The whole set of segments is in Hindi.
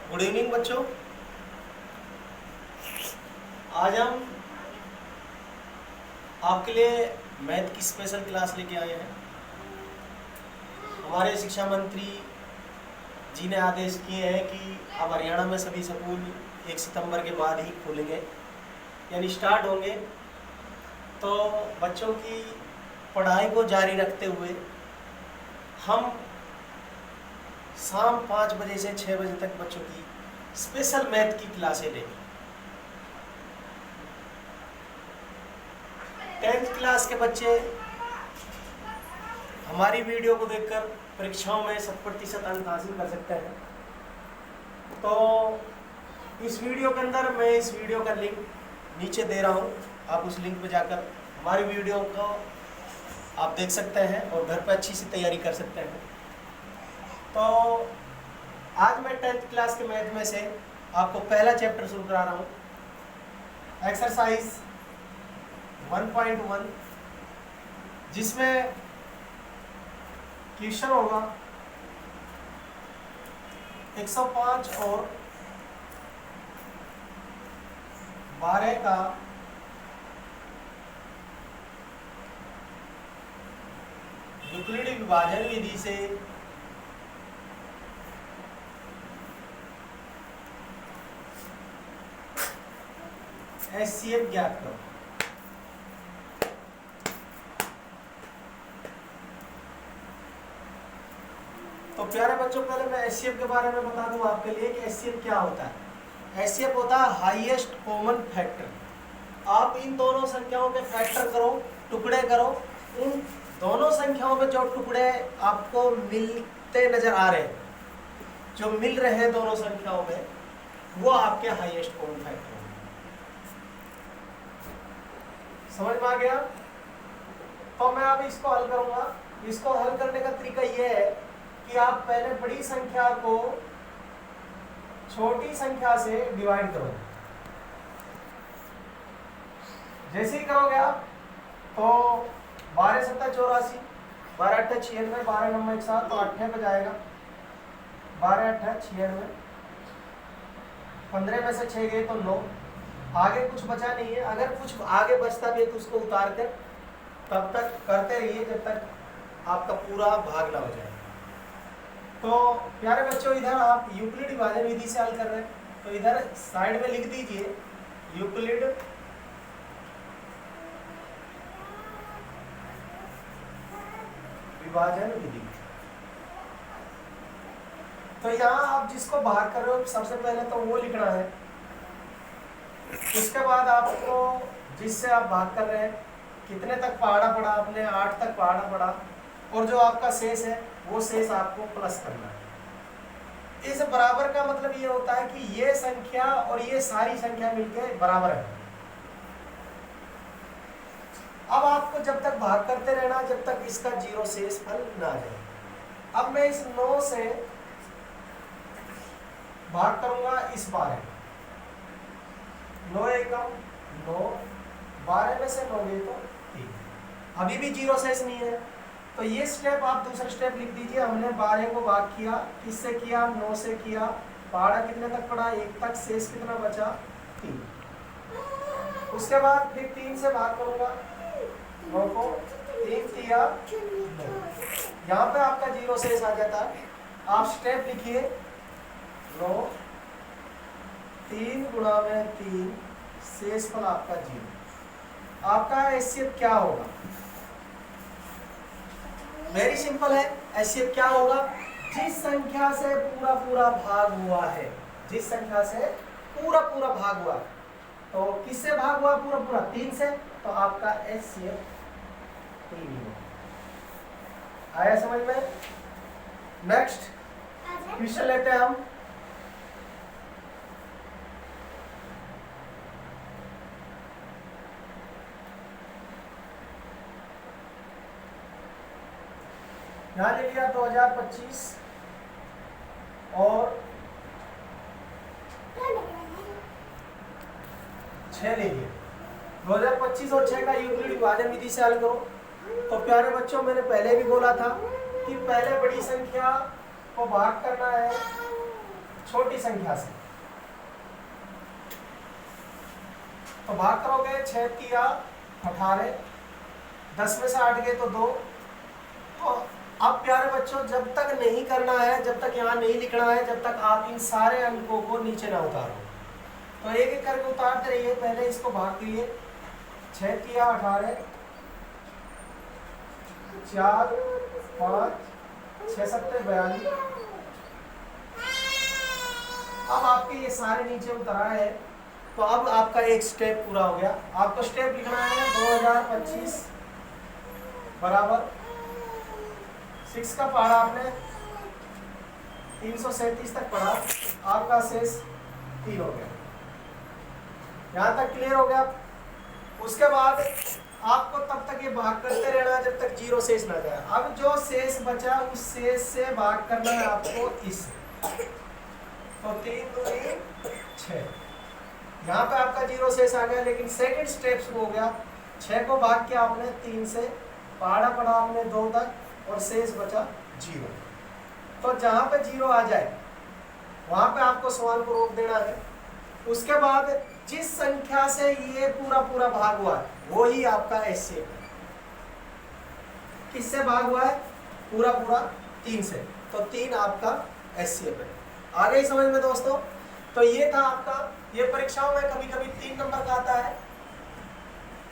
गुड इवनिंग बच्चों। आज हम आपके लिए मैथ की स्पेशल क्लास लेके आए हैं। हमारे शिक्षा मंत्री जी ने आदेश किए हैं कि अब हरियाणा में सभी स्कूल 1 सितंबर के बाद ही खुलेंगे, यानी स्टार्ट होंगे। तो बच्चों की पढ़ाई को जारी रखते हुए हम शाम 5 बजे से 6 बजे तक बच्चों की स्पेशल मैथ की क्लासें लेंगे। 10th क्लास के बच्चे हमारी वीडियो को देखकर परीक्षाओं में 100% अंक हासिल कर सकते हैं। तो इस वीडियो के अंदर मैं इस वीडियो का लिंक नीचे दे रहा हूँ, आप उस लिंक पर जाकर हमारी वीडियो को आप देख सकते हैं और घर पर अच्छी सी तैयारी कर सकते हैं। तो आज मैं 10th क्लास के मैथ में से आपको पहला चैप्टर शुरू करा रहा हूँ, एक्सरसाइज 1.1, जिसमें क्वेश्चन होगा 105 और 12 का यूक्लिड विभाजन विधि से एचसीएफ ज्ञात करो। तो प्यारे बच्चों, पहले मैं एचसीएफ के बारे में बता दूं आपके लिए कि एचसीएफ क्या होता है। एचसीएफ होता है हाईएस्ट कॉमन फैक्टर। आप इन दोनों संख्याओं के फैक्टर करो, टुकड़े करो, उन दोनों संख्याओं में जो टुकड़े आपको मिलते नजर आ रहे हैं, जो मिल रहे हैं दोनों संख्याओं में, वो आपके हाईएस्ट कॉमन फैक्टर। समझ में आ गया? तो मैं अब इसको हल करूंगा। इसको हल करने का तरीका यह है कि आप पहले बड़ी संख्या को छोटी संख्या से डिवाइड करो। जैसे ही करोगे आप तो 12 7 84, 12 8 96, 12 9 1 तो 8 पे जाएगा, 12 8 96, 15 में से 6 गए तो 9, आगे कुछ बचा नहीं है। अगर कुछ आगे बचता भी है तो उसको उतार कर तब तक करते रहिए जब तक आपका पूरा भाग ना हो जाए। तो प्यारे बच्चों, इधर आप यूक्लिड विभाजन विधि से हल कर रहे हैं, तो इधर साइड में लिख दीजिए यूक्लिड विभाजन विधि। तो यहाँ आप जिसको बाहर कर रहे हो सबसे पहले तो वो लिखना है। उसके बाद आपको जिससे आप भाग कर रहे हैं, कितने तक पहाड़ा पड़ा आपने, 8 तक पहाड़ा पड़ा, और जो आपका शेष है वो शेष आपको प्लस करना है। इस बराबर का मतलब ये होता है कि ये संख्या और ये सारी संख्या मिलकर बराबर है। अब आपको जब तक भाग करते रहना जब तक इसका 0 शेष फल ना आ जाए। अब मैं इस 9 से भाग करूंगा इस 12, 9 एकम 9, 12 में से 9 गए तो 3, अभी भी 0 शेष नहीं है। तो ये स्टेप आप दूसरा स्टेप लिख दीजिए। हमने 12 को भाग किया, किससे किया? 9 से किया। पहाड़ा कितने तक पड़ा? 1 तक। शेष कितना बचा? 3। उसके बाद फिर 3 से भाग करूंगा 9 को, 3 किया 9, यहाँ पे आपका 0 शेष आ जाता है। आप स्टेप लिखिए 9, 3 गुणा में 3, शेष फल आपका 0। आपका एचसीएफ क्या होगा? वेरी सिंपल है। एचसीएफ क्या होगा? जिस संख्या से पूरा पूरा भाग हुआ है, जिस संख्या से पूरा पूरा भाग हुआ है, तो किससे भाग हुआ पूरा पूरा? 3 से, तो आपका एचसीएफ 3 होगा। आया समझ में? नेक्स्ट क्वेश्चन लेते हैं हम। यहाँ ले लिया 2025 और 6 ले लिया। 2025 और 6 का यूक्लिड विभाजन विधि से हल करो। तो प्यारे बच्चों, मैंने पहले भी बोला था कि पहले बड़ी संख्या को भाग करना है छोटी संख्या से। तो भाग करोगे 6 तिया 18, 10 में से 8 गए तो 2। तो अब प्यारे बच्चों जब तक नहीं करना है, जब तक यहाँ नहीं लिखना है, जब तक आप इन सारे अंकों को नीचे ना उतारो, तो एक एक करके उतारते रहिए। पहले इसको भाग दिए 6 तिया 18, 4 5 6 7 42। अब आपके ये सारे नीचे उतराए हैं, तो अब आपका एक स्टेप पूरा हो गया। आपको स्टेप लिखना है 2025 बराबर 6 का पढ़ा आपने 337 तक पढ़ा, आपका शेष 3 हो गया। यहाँ तक क्लियर हो गया। उसके बाद आपको तब तक ये भाग करते रहना जब तक 0 शेष ना जाए। अब जो शेष बचा उस शेष से भाग करना है आपको इस, तो 3 दूनी 6। यहाँ पे आपका 0 शेष आ गया, लेकिन सेकंड स्टेप शुरू हो गया। 6 को भाग किया आपने 3 से, पहाड़ा पढ़ा आपने 2 तक और शेष बचा 0। तो जहाँ पे 0 आ जाए वहाँ पे आपको सवाल को रोक देना है। उसके बाद जिस संख्या से ये पूरा पूरा भाग हुआ है वो ही आपका एचसीएफ है। किससे भाग हुआ है? पूरा पूरा 3 से, तो 3 आपका एचसीएफ है। आ गई समझ में दोस्तों? तो ये था आपका, ये परीक्षाओं में कभी कभी 3 नंबर का आता है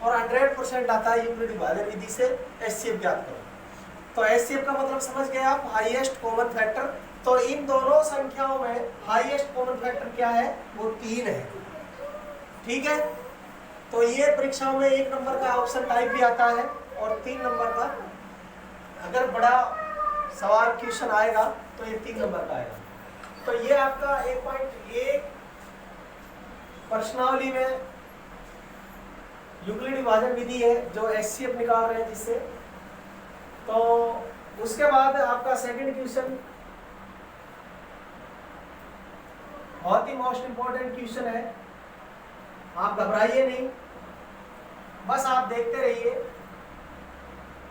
और 100% आता है यूक्लिड विभाजन विधि से एचसीएफ ज्ञात करो। तो एचसीएफ का मतलब समझ गए आप, हाईएस्ट कॉमन फैक्टर। तो इन दोनों संख्याओं में हाईएस्ट कॉमन फैक्टर क्या है? वो 3 है। ठीक है, तो ये परीक्षाओं में 1 नंबर का ऑप्शन टाइप भी आता है और 3 नंबर का, अगर बड़ा सवाल क्वेश्चन आएगा तो ये 3 नंबर का आएगा। तो ये आपका 1.1 प्रश्नावली में यूक्लिड विभाजन विधि है जो एचसीएफ निकाल रहे हैं जिससे। तो उसके बाद आपका सेकंड क्वेश्चन बहुत ही मोस्ट इंपॉर्टेंट क्वेश्चन है, आप घबराइए नहीं, बस आप देखते रहिए।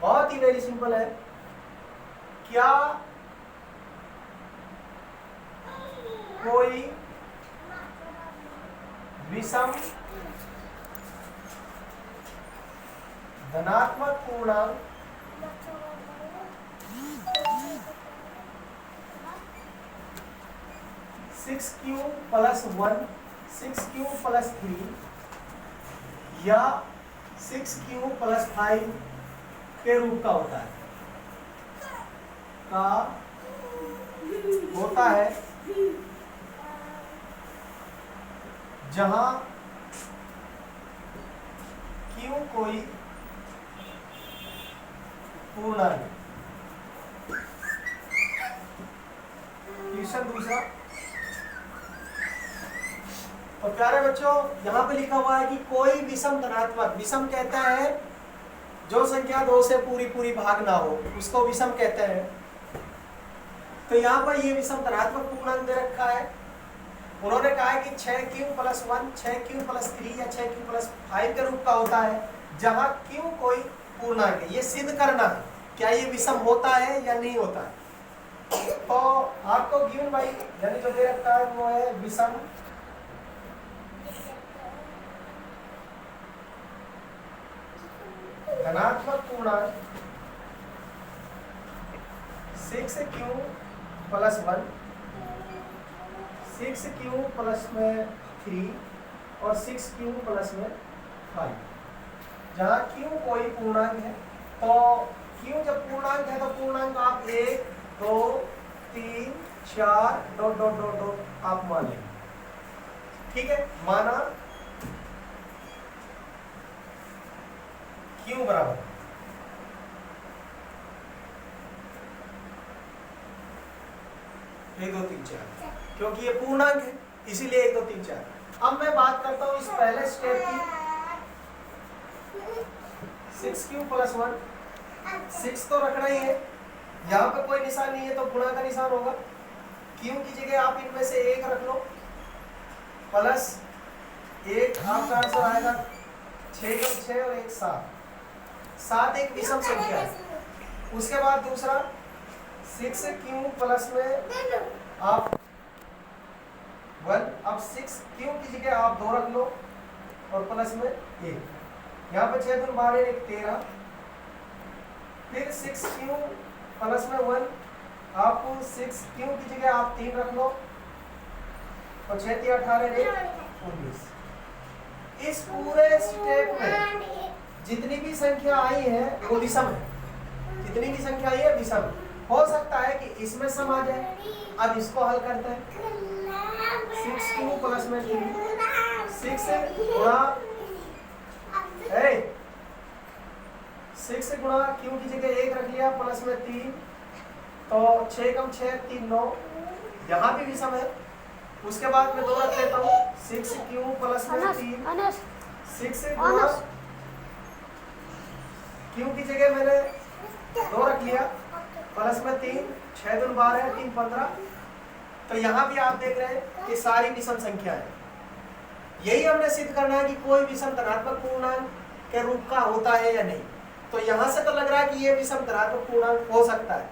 बहुत ही वेरी सिंपल है। क्या कोई विषम धनात्मक पूर्णांक 6q + 1 6q + 3 या 6q + 5 के रूप का होता है जहां q कोई पूर्णांक है। क्वेश्चन दूसरा, तो प्यारे बच्चों यहाँ पे लिखा हुआ है कि कोई विषम धनात्मक, विषम कहता है जो संख्या 2 से पूरी पूरी भाग ना हो उसको विषम कहते हैं। तो यहाँ पर ये विषम धनात्मक पूर्णांक दे रखा है। उन्होंने कहा है कि 6q + 1 6q + 3 या 6q + 5 के रूप का होता है जहाँ q कोई पूर्णांक है। ये सिद्ध करना है क्या ये विषम होता है या नहीं होता है। तो आपको गिवन बाई यानी जो दे रखा है वो है विषम धनात्मक पूर्णांक 6q + 1 6q + 3 और 6q + 5, जहाँ q कोई पूर्णांक है। तो q जब पूर्णांक है तो पूर्णांक आप 1 2 3 4 ... आप मान लेंगे। ठीक है, माना q बराबर 1 2 3 4, क्योंकि ये पूर्णांक है इसीलिए 1 2 3 4। अब मैं बात करता हूँ इस पहले स्टेप की। 6q + 1 6 तो रखना ही है, यहाँ पे कोई निशान नहीं है तो गुणा का निशान होगा। q की जगह आप इनमें से 1 रख लो प्लस 1, आपका आंसर आएगा 6 × 6 और 1 7। 7 एक विषम संख्या है। उसके बाद दूसरा 6q+ में आप 1। अब 6 क्यू की जगह आप 2 रख लो और प्लस में 1। यहाँ पे 6 दूनी 12 1 13। फिर 6 क्यू प्लस में 1, आप 6 क्यू की जगह आप 3 रख लो और 6 3 18 1 19। इस पूरे स्टेप में जितनी भी संख्या आई है वो विषम है। जितनी भी संख्या आई है विषम। हो सकता है कि इसमें सम आ जाए। अब इसको हल करते हैं। 6 क्यू प्लस में 3, 6 गुणा 6 गुणा क्यू की जगह 1 रख लिया प्लस में 3, तो 6 कम 6 3 9। यहाँ भी विषम है। उसके बाद में 2 रख लेता हूँ। 6 क्यू प्लस में 3, 6 गुणा क्यू की जगह मैंने 2 रख लिया प्लस में 3, 6 दूनी 12 3 15। तो यहाँ भी आप देख रहे हैं कि सारी विषम संख्या है। यही हमने सिद्ध करना है कि कोई विषम धनात्मक पूर्णांक के रूप का होता है या नहीं। तो यहाँ से तो लग रहा है कि ये विषम धनात्मक पूर्णांक हो सकता है,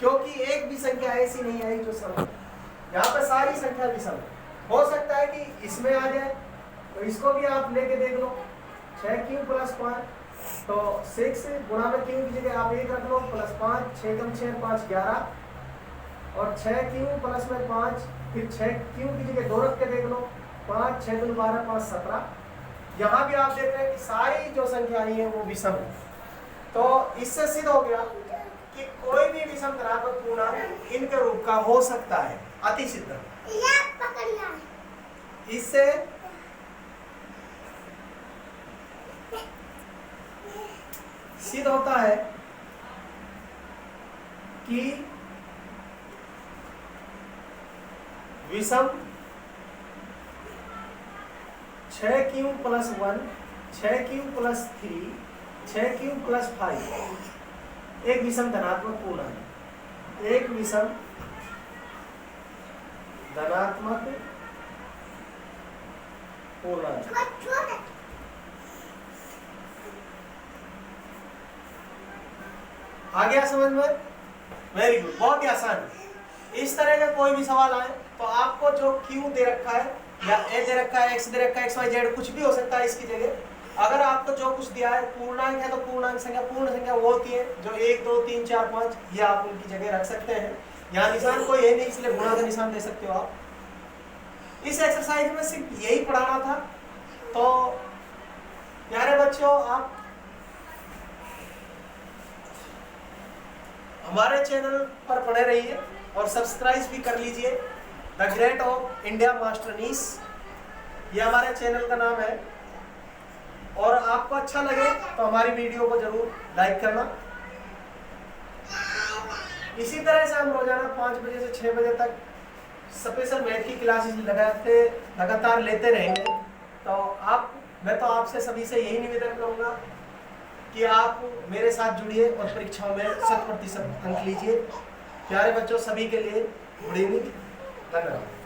क्योंकि एक भी संख्या ऐसी नहीं आई जो सम है। यहाँ पे सारी संख्या विषम हो सकता है कि इसमें आ जाए, तो इसको भी आप लेके देख लो। 6 क्यू प्लस 5, तो 6 गुणा में क्यू की जगह आप 1 रख लो प्लस 5, 6 कम 6 5 11, और 6 क्यू प्लस में 5, फिर 6 क्यू की जगह 2 रख के देख लो 5 6 दूनी 12 5 17। यहाँ भी आप देख रहे हैं कि सारी जो संख्या आई है वो विषम है। तो इससे सिद्ध हो गया कि कोई भी विषम धनात्मक पूर्णांक इनके रूप का हो सकता है। अति सिद्ध। इससे सिद्ध होता है कि विषम 6 Q plus 1, 6 Q plus 3, 6 Q plus 5 एक विषम धनात्मक पूर्णांक। एक विषम धनात्मक पूर्णांक। आ गया समझ में? वेरी गुड, बहुत ही आसान। इस तरह का कोई भी सवाल आए तो आपको जो Q दे रखा है या A दे रखा है, X दे रखा है, XYZ कुछ भी हो सकता है इसकी जगह। अगर आपको जो कुछ दिया है पूर्णांक है तो पूर्णांक संख्या, पूर्ण संख्या वो होती है जो 1 2 3 4 5, ये आप उनकी जगह रख सकते हैं। यहाँ निशान कोई है नहीं इसलिए गुणा का निशान दे सकते हो आप। इस एक्सरसाइज में सिर्फ यही पढ़ाना था। तो प्यारे बच्चों, आप हमारे चैनल पर बने रहिए और सब्सक्राइब भी कर लीजिए। द ग्रेट ऑफ इंडिया मास्टरनीस, ये हमारे चैनल का नाम है। और आपको अच्छा लगे तो हमारी वीडियो को जरूर लाइक करना। इसी तरह से हम रोजाना 5 बजे से 6 बजे तक स्पेशल मैथ की क्लासेस लगातार लेते रहेंगे। तो मैं तो आपसे सभी से यही निवेदन करूंगा कि आप मेरे साथ जुड़िए और परीक्षाओं में 100% अंक लीजिए। प्यारे बच्चों, सभी के लिए गुड इवनिंग। धन्यवाद।